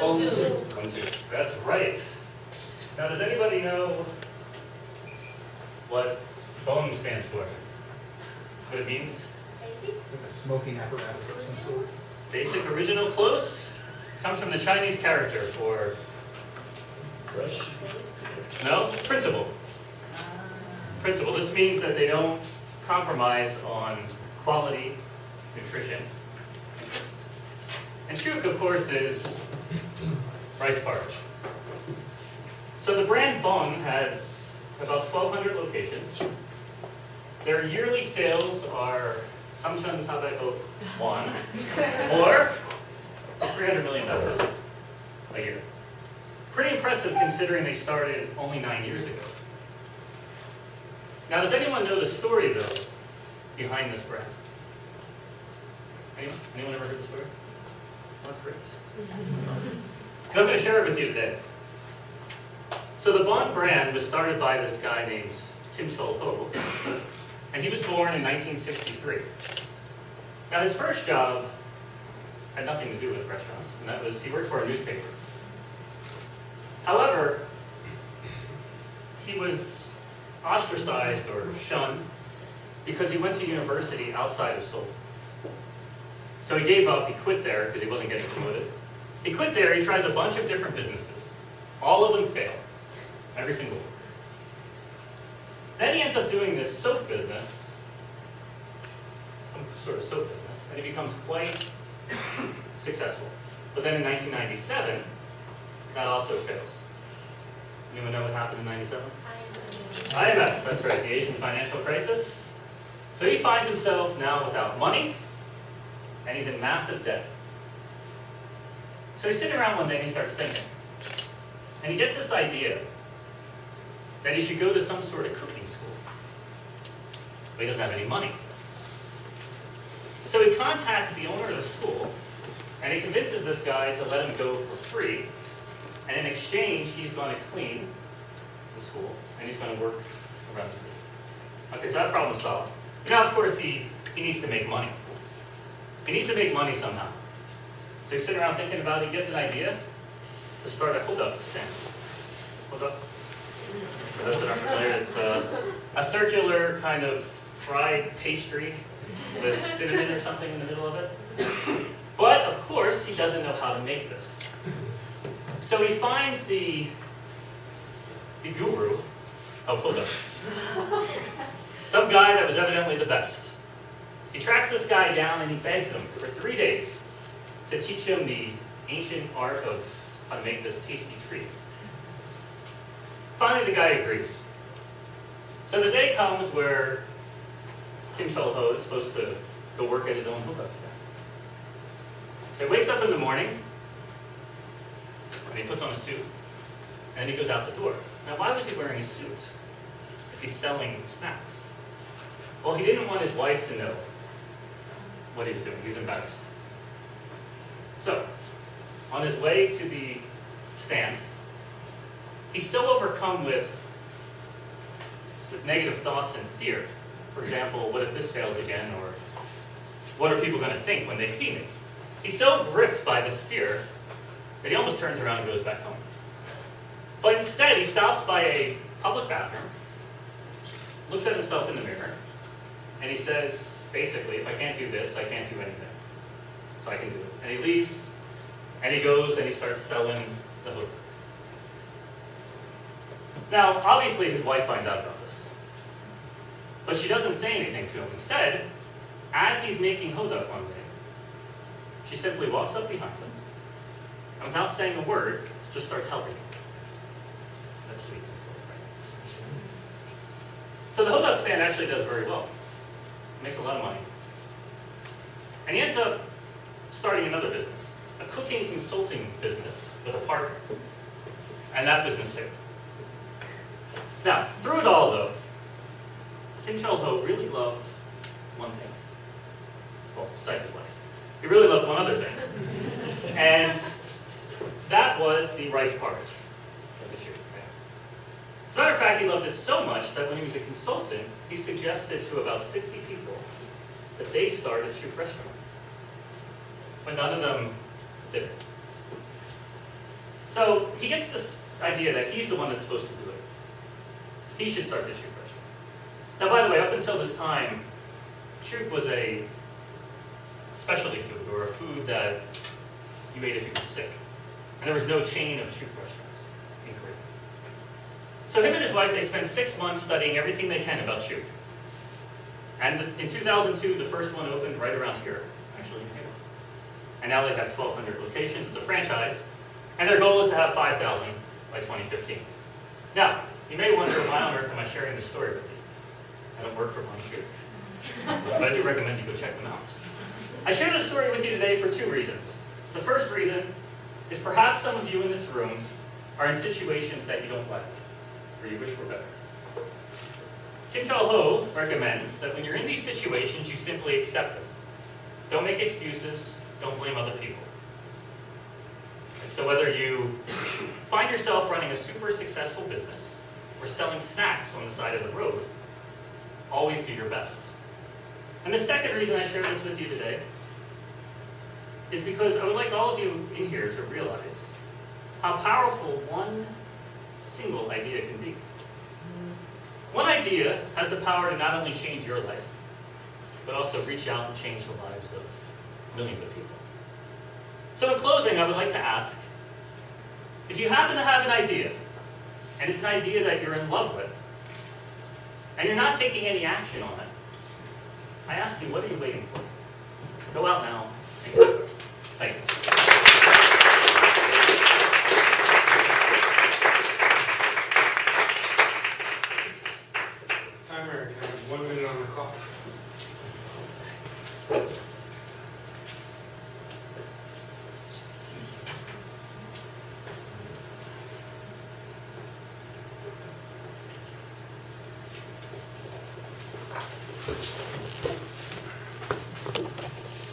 Bonjour. That's right. Now, does anybody know what BONG stands for? What it means? Is it a smoking apparatus of some sort? Basic, original, close. Comes from the Chinese character for Fresh. no principle. Principle. This means that they don't compromise on quality, nutrition. And Chuk, of course, is rice porridge. So the brand BONG has about 1,200 locations. Their yearly sales are sometimes how they hope one or $300 million a year. Pretty impressive considering they started only 9 years ago. Now, does anyone know the story, though, behind this brand? Anyone ever heard the story? Well, that's great. That's awesome. 'Cause I'm going to share it with you today. So the BONG brand was started by this guy named Kim Chul-ho, and he was born in 1963. Now, his first job had nothing to do with restaurants, and that was he worked for a newspaper. However, he was ostracized or shunned because he went to university outside of Seoul. So he gave up, he quit there because he wasn't getting promoted. He quit there, he tries a bunch of different businesses. All of them fail. Every single one. Then he ends up doing this soap business, some sort of soap business, and he becomes quite successful. But then in 1997, that also fails. Anyone know what happened in 97? IMF, that's right, the Asian financial crisis. So he finds himself now without money, and he's in massive debt. So he's sitting around one day and he starts thinking. And he gets this idea that he should go to some sort of cooking school. But he doesn't have any money. So he contacts the owner of the school, and he convinces this guy to let him go for free. And in exchange, he's going to clean the school, and he's going to work around the school. Okay, so that problem's solved. Now, of course, he needs to make money. He needs to make money somehow. So he's sitting around thinking about it. He gets an idea to start a hodok stand. Hodok? For those that aren't familiar, it's a circular kind of fried pastry with cinnamon or something in the middle of it. But, of course, he doesn't know how to make this. So he finds the guru of hodok. Some guy that was evidently the best. He tracks this guy down and he begs him for 3 days to teach him the ancient art of how to make this tasty treat. Finally, the guy agrees. So the day comes where Kim Chul-ho is supposed to go work at his own hodok stand. So he wakes up in the morning, and he puts on a suit, and he goes out the door. Now, why was he wearing a suit if he's selling snacks? Well, he didn't want his wife to know what he was doing. He was embarrassed. So, on his way to the stand, he's so overcome with negative thoughts and fear. For example, what if this fails again? Or what are people going to think when they see me? He's so gripped by this fear that he almost turns around and goes back home. But instead, he stops by a public bathroom, looks at himself in the mirror, and he says, basically, if I can't do this, I can't do anything. So I can do it. And he leaves, and he goes and he starts selling the hodok. Now, obviously, his wife finds out about this. But she doesn't say anything to him. Instead, as he's making hodok one day, she simply walks up behind him, and without saying a word, just starts helping him. That's sweet. That's little, right? So the hodok stand actually does very well. It makes a lot of money. And he ends up starting another business, a cooking consulting business with a partner. And that business failed. Now, through it all, though, Kim Chul-ho really loved one thing. Well, besides his wife. He really loved one other thing. And that was the rice porridge of the Chuk. As a matter of fact, he loved it so much that when he was a consultant, he suggested to about 60 people that they start a Chuk restaurant. But none of them did it. So he gets this idea that he's the one that's supposed to do it. He should start the Chook restaurant. Now, by the way, up until this time, Chook was a specialty food, or a food that you ate if you were sick. And there was no chain of Chook restaurants in Korea. So him and his wife, they spent 6 months studying everything they can about Chook. And in 2002, the first one opened right around here, actually in here. And now they have 1,200 locations. It's a franchise. And their goal is to have 5,000 by 2015. Now, you may wonder, why on earth am I sharing this story with you? I don't work for One Chook. But I do recommend you go check them out. I share this story with you today for 2 reasons. The first reason is perhaps some of you in this room are in situations that you don't like, or you wish were better. Kim Chol-ho recommends that when you're in these situations, you simply accept them. Don't make excuses, don't blame other people. And so whether you find yourself running a super successful business or selling snacks on the side of the road, always do your best. And the second reason I share this with you today is because I would like all of you in here to realize how powerful one single idea can be. One idea has the power to not only change your life, but also reach out and change the lives of millions of people. So in closing, I would like to ask, if you happen to have an idea, and it's an idea that you're in love with, and you're not taking any action on it, I ask you, what are you waiting for? Go out now and go for it. Thank you. Timer, can I have 1 minute on the clock?